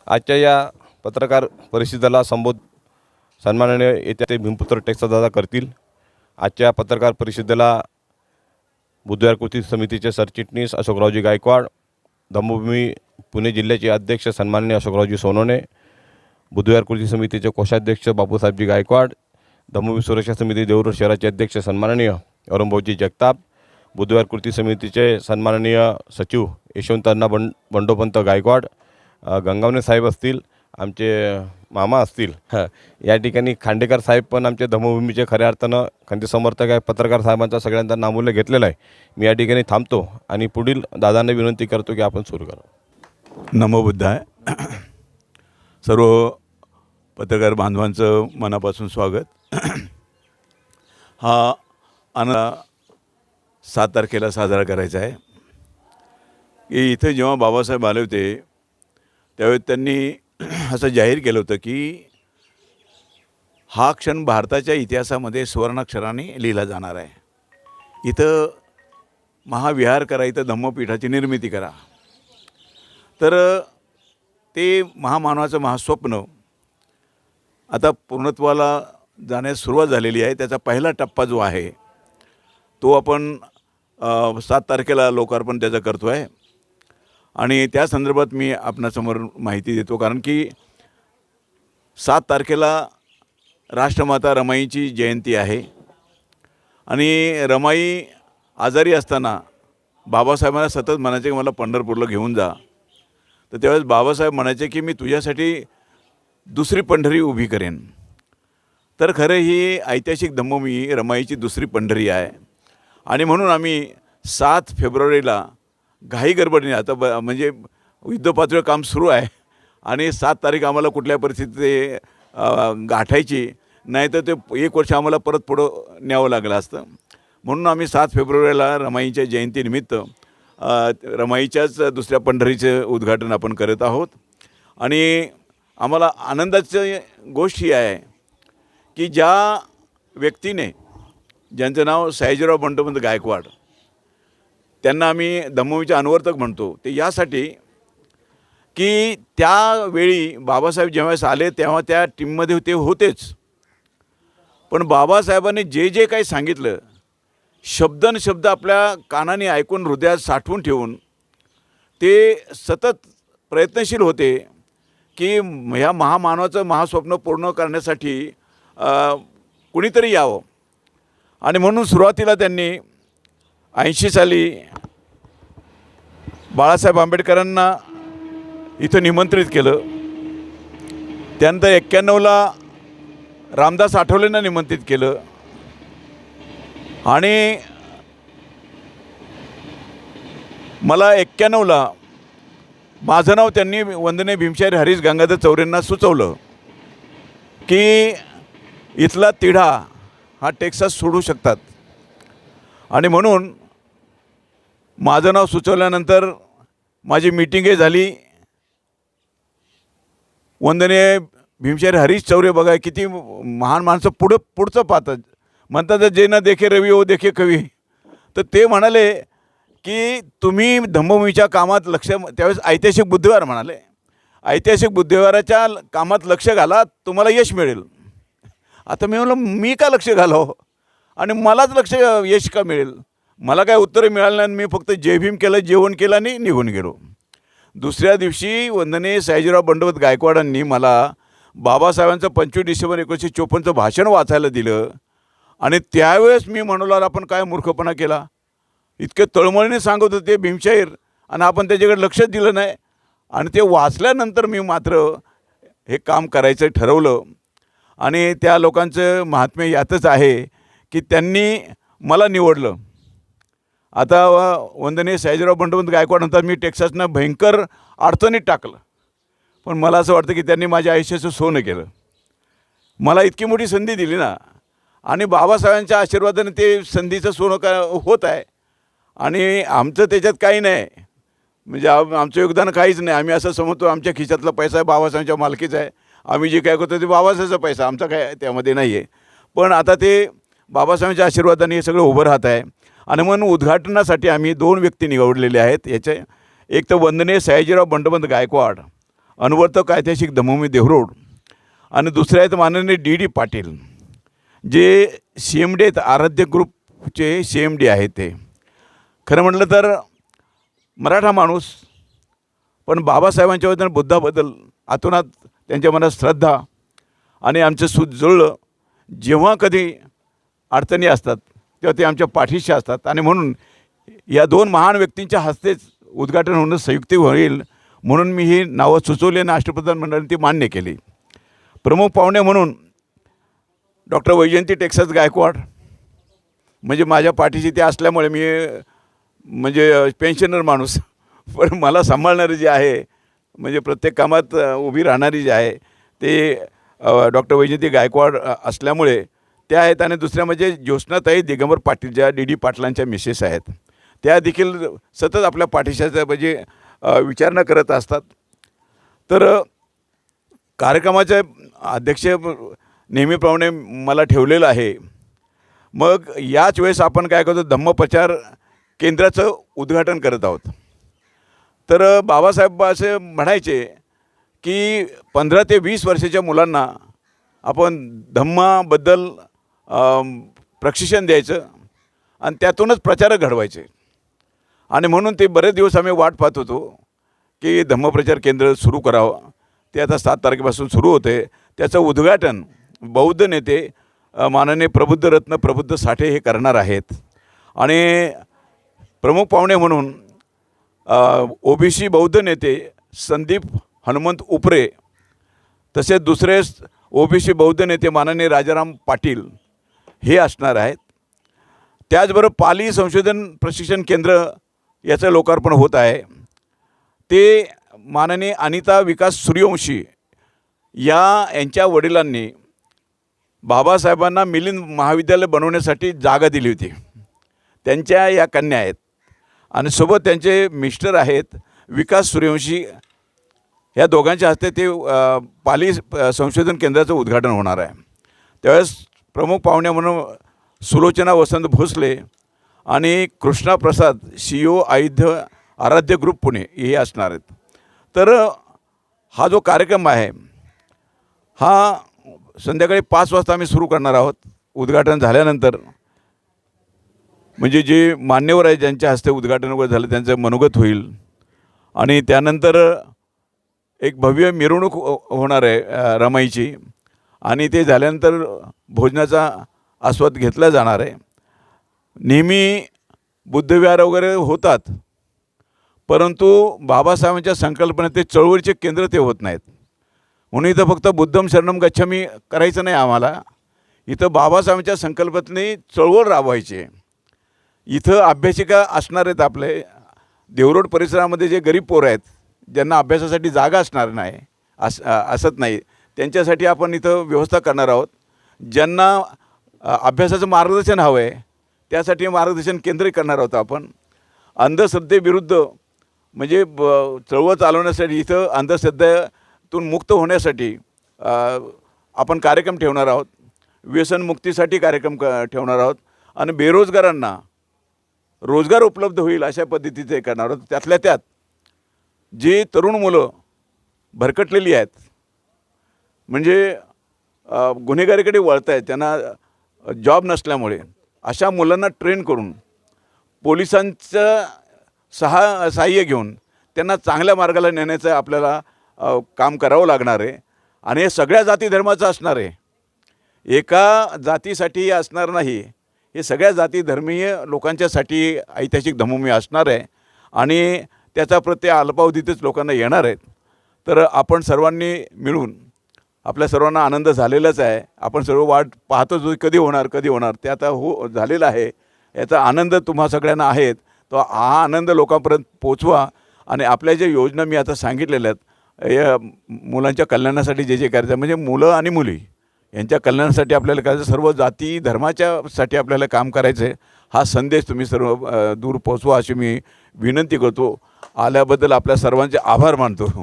आजच्या या पत्रकार परिषदेला सन्माननीय येत्या ते भीमपुत्र टेक्सटाईल दादा करतील। आजच्या पत्रकार परिषदेला बुधवार कृती समितीचे सरचिटणीस अशोकरावजी गायकवाड, धम्मभूमी पुणे जिल्ह्याचे अध्यक्ष सन्माननीय अशोकरावजी सोनवणे, बुधवार कृती समितीचे कोषाध्यक्ष बापूसाहेबजी गायकवाड, धम्मभूमी सुरक्षा समिती देवरूर शहराचे अध्यक्ष सन्माननीय अरुणभाऊजी जगताप, बुधवार कृती समितीचे सन्माननीय सचिव यशवंत बंडोपंत गायकवाड, गंगावणे साहेब असतील, आमचे मामा असतील, या ठिकाणी खांडेकर साहेब पण आमचे धम्मभूमीचे खऱ्या अर्थानं खंत समर्थक आहे। पत्रकार साहेबांचा सगळ्यांचा नामोल्लेख घेतलेला आहे। मी या ठिकाणी थांबतो आणि पुढील दादांना विनंती करतो की आपण सुरू करू। नमो बुद्धाय। सर्व पत्रकार बांधवांचं मनापासून स्वागत। हा 7 तारखेला साजरा करायचा आहे की इथे जेव्हा बाबासाहेब आले होते त्यावेळी त्यांनी असं जाहीर केलं होतं की हा क्षण भारताच्या इतिहासामध्ये सुवर्णाक्षराने लिहिला जाणार आहे। इथं महाविहार करा, इथं धम्मपीठाची निर्मिती करा। तर ते महामानवाचं महास्वप्न आता पूर्णत्वाला जाण्यास सुरुवात झालेली आहे। त्याचा पहिला टप्पा जो आहे तो आपण 7 तारखेला लोकार्पण त्याचं करतो आहे आणि त्या संदर्भात मी आपणासमोर माहिती देतो। कारण की 7 तारखेला राष्ट्रमाता रमाईची जयंती आहे आणि रमाई आजारी असताना बाबासाहेबांना सतत म्हणायचे की मला पंढरपूरला घेऊन जा। तर त्यावेळेस बाबासाहेब म्हणायचे की मी तुझ्यासाठी दुसरी पंढरी उभी करेन। तर खरं ही ऐतिहासिक धम्मभूमी रमाईची दुसरी पंढरी आहे आणि म्हणून आम्ही 7 फेब्रुवारीला घाई गडबडीने आता म्हणजे युद्धपातळीवर काम सुरू आहे आणि 7 तारीख आम्हाला कुठल्या परिस्थितीत गाठायची नाही तर ते 1 वर्ष आम्हाला परत पुढं न्यावं लागलं असतं। म्हणून आम्ही 7 फेब्रुवारीला रमाईच्या जयंतीनिमित्त रमाईच्याच दुसऱ्या पंढरीचं उद्घाटन आपण करत आहोत। आणि आम्हाला आनंदाची गोष्ट ही आहे की ज्या व्यक्तीने ज्यांचं नाव सयाजीराव बंडोपंत गायकवाड, त्यांना आम्ही धम्मभूमीचे अनुवर्तक म्हणतो, ते यासाठी की त्यावेळी बाबासाहेब जेव्हाच आले तेव्हा त्या टीममध्ये ते होतेच, पण बाबासाहेबांनी जे जे काही सांगितलं शब्दनशब्द आपल्या कानाने ऐकून हृदयात साठवून ठेवून ते सतत प्रयत्नशील होते की ह्या महामानवाचं महास्वप्न पूर्ण करण्यासाठी कुणीतरी यावं। आणि म्हणून सुरुवातीला त्यांनी 80 साली बाळासाहेब आंबेडकरांना इथं निमंत्रित केलं। त्यानंतर 91ला रामदास आठवलेंना निमंत्रित केलं आणि मला 91ला माझं नाव त्यांनी वंदनीय भीमशाहीर हरीश गंगाधर चौरेंना सुचवलं की इथला तिढा हा टेक्सास सोडू शकतात। आणि म्हणून माझं नाव सुचवल्यानंतर माझी मीटिंगही झाली। वंदनीय भीमशाहीर हरीश चौरे बघा किती महान माणसं पुढचं पाहतात, म्हणतात जे ना देखे रवी ओ देखे कवी। तर ते म्हणाले की तुम्ही धम्मभूमीच्या कामात लक्ष, त्यावेळेस ऐतिहासिक बुधवार म्हणाले, ऐतिहासिक बुधवाराच्या कामात लक्ष घाला, तुम्हाला यश मिळेल। आता मी म्हणलं मी का लक्ष घालावं आणि मलाच यश का मिळेल? मला काय उत्तरं मिळालं नाही। मी फक्त जय भीम केलं, जेवण केलं आणि निघून गेलो। दुसऱ्या दिवशी वंदनीय सयाजीराव बंडोपंत गायकवाडांनी मला बाबासाहेबांचं 25 डिसेंबर 1954चं भाषण वाचायला दिलं आणि त्यावेळेस मी म्हणालो आपण काय मूर्खपणा केला। इतके तळमळीने सांगत होते भीमशाहीर आणि आपण त्याच्याकडे लक्षच दिलं नाही। आणि ते वाचल्यानंतर मी मात्र हे काम करायचं ठरवलं आणि त्या लोकांचं महात्म्य यातच आहे की त्यांनी मला निवडलं। आता वंदनीय सयाजीराव बंडोपंत गायकवाड म्हणतात मी टेक्सासनं भयंकर अडचणीत टाकलं, पण मला असं वाटतं की त्यांनी माझ्या आयुष्याचं सोनं केलं। मला इतकी मोठी संधी दिली ना आणि बाबासाहेबांच्या आशीर्वादाने ते संधीचं सोनं होत आहे आणि आमचं त्याच्यात काही नाही, म्हणजे आमचं योगदान काहीच नाही। आम्ही असं समजतो आमच्या खिशातला पैसा आहे बाबासाहेबांच्या मालकीचा आहे, आम्ही जे काय करतो ते बाबासाहेबांचा पैसा, आमचा काय त्यामध्ये नाही आहे। पण आता ते बाबासाहेबांच्या आशीर्वादाने हे सगळं उभं राहत आहे आणि म्हणून उद्घाटनासाठी आम्ही 2 व्यक्ती निवडलेले आहेत। याचे एक तर वंदनीय सयाजीराव बंडोपंत गायकवाड अनुवर्तक ऐतिहासिक दमोमी देवरोड आणि दुसरे आहेत माननीय डी पाटील, जे CMD आहेत, आराध्य ग्रुपचे CMD आहेत. ते खरं म्हटलं तर मराठा माणूस, पण बाबासाहेबांच्या वतीनं बुद्धाबद्दल आतोनात त्यांच्या मनात श्रद्धा आणि आमचं सूत जुळलं. जेव्हा कधी अडचणी असतात तेव्हा ते आमच्या पाठीशी असतात आणि म्हणून या दोन महान व्यक्तींच्या हस्तेच उद्घाटन होणं संयुक्त होईल म्हणून मी ही नावं सुचवली आणि राष्ट्रप्रधान मंडळाने ती मान्य केली. प्रमुख पाहुणे म्हणून डॉक्टर वैजयंती टेक्सास गायकवाड, म्हणजे माझ्या पाठीशी ते असल्यामुळे मी म्हणजे पेन्शनर माणूस, पण मला सांभाळणारी जी आहे म्हणजे प्रत्येक कामात उभी राहणारी जी आहे ते डॉक्टर वैजयंती गायकवाड असल्यामुळे त्या आहेत. आणि दुसऱ्या म्हणजे ज्योत्स्नाताई दिगंबर पाटील, ज्या डी पाटलांच्या मिसेस आहेत, त्या देखील सतत आपल्या पाठीशाचा म्हणजे विचारणा करत असतात. तर कार्यक्रमाचे अध्यक्ष नेहमीप्रमाणे मला ठेवलेलं आहे. मग याच वेळेस आपण काय करतो, धम्मप्रचार केंद्राचं उद्घाटन करत आहोत. तर बाबासाहेब असे म्हणायचे की 15 ते 20 वर्षाच्या मुलांना आपण धम्माबद्दल प्रशिक्षण द्यायचं आणि त्यातूनच प्रचारक घडवायचे. आणि म्हणून ते बरेच दिवस आम्ही वाट पाहत होतो की धम्मप्रचार केंद्र सुरू करावं. ते आता 7 तारखेपासून सुरू होते. त्याचं उद्घाटन बौद्ध नेते माननीय प्रबुद्ध रत्न प्रबुद्ध साठे हे करणार आहेत. आणि प्रमुख पाहुणे म्हणून OBC बौद्ध नेते संदीप हनुमंत उपरे, तसेच दुसरे OBC बौद्ध नेते माननीय राजाराम पाटील हे असणार आहेत. त्याचबरोबर पाली संशोधन प्रशिक्षण केंद्र याचं लोकार्पण होत आहे. ते माननीय अनिता विकास सूर्यवंशी यांच्या वडिलांनी बाबासाहेबांना मिलिंद महाविद्यालय बनवण्यासाठी जागा दिली होती. त्यांच्या या कन्या आहेत आणि सोबत त्यांचे मिस्टर आहेत विकास सूर्यवंशी. या दोघांच्या हस्ते ते पाली संशोधन केंद्राचं उद्घाटन होणार आहे. त्यावेळेस प्रमुख पाहुणे म्हणून सुलोचना वसंत भोसले आणि कृष्णा प्रसाद CEO आराध्य ग्रुप पुणे हे असणार आहेत. तर हा जो कार्यक्रम आहे हा संध्याकाळी 5 वाजता आम्ही सुरू करणार आहोत. उद्घाटन झाल्यानंतर म्हणजे जे मान्यवर आहे ज्यांच्या हस्ते उद्घाटन वगैरे झालं त्यांचं मनोगत होईल आणि त्यानंतर एक भव्य मिरवणूक होणार आहे रमाईची आणि ते झाल्यानंतर भोजनाचा आस्वाद घेतला जाणार आहे. नेहमी बुद्धविहार वगैरे होतात, परंतु बाबासाहेबांच्या संकल्पनेत ते चळवळीचे केंद्र ते होत नाहीत. म्हणून इथं फक्त बुद्धम शरणम गच्छामी करायचं नाही आम्हाला. इथं बाबासाहेबांच्या संकल्पनेने चळवळ राबवायची. इथं अभ्यासिका असणार आहेत. आपले देवरोड परिसरामध्ये जे गरीब पोरं आहेत ज्यांना अभ्यासासाठी जागा असणार नाही असत नाही, त्यांच्यासाठी आपण इथं व्यवस्था करणार आहोत. ज्यांना अभ्यासाचं मार्गदर्शन हवं आहे त्यासाठी मार्गदर्शन केंद्र करणार आहोत आपण. अंधश्रद्धेविरुद्ध म्हणजे चळवळ चालवण्यासाठी इथं अंधश्रद्धेतून मुक्त होण्यासाठी आपण कार्यक्रम ठेवणार आहोत. व्यसनमुक्तीसाठी कार्यक्रम ठेवणार आहोत आणि बेरोजगारांना रोजगार उपलब्ध होईल अशा पद्धतीचे करणार आहोत. त्यातल्या त्यात जी तरुण मुलं भरकटलेली आहेत म्हणजे गुन्हेगारीकडे वळत आहेत, त्यांना जॉब नसल्यामुळे अशा मुलांना ट्रेन करून पोलिसांचं सहाय्य घेऊन त्यांना चांगल्या मार्गाला नेण्याचं आपल्याला काम करावं लागणार आहे. आणि हे सगळ्या जाती धर्माचं असणार आहे. एका जातीसाठी असणार नाही, हे सगळ्या जाती धर्मीय लोकांच्यासाठी ऐतिहासिक धमोमी असणार आहे आणि त्याचा प्रत्यय अल्पावधीतच लोकांना येणार आहेत. तर आपण सर्वांनी मिळून, आपल्या सर्वांना आनंद झालेलाच आहे. आपण सर्व वाट पाहतोच कधी होणार कधी होणार, ते आता झालेलं आहे. याचा आनंद तुम्हा सगळ्यांना आहेत, तो हा आनंद लोकांपर्यंत पोचवा. आणि आपल्या ज्या योजना मी आता सांगितलेल्या आहेत या मुलांच्या कल्याणासाठी जे जे करायचं म्हणजे मुलं आणि मुली यांच्या कल्याणासाठी आपल्याला करायचं, सर्व जाती धर्माच्यासाठी आपल्याला काम करायचं आहे. हा संदेश तुम्ही सर्व दूर पोचवा अशी मी विनंती करतो. आल्याबद्दल आपल्या सर्वांचे आभार मानतो.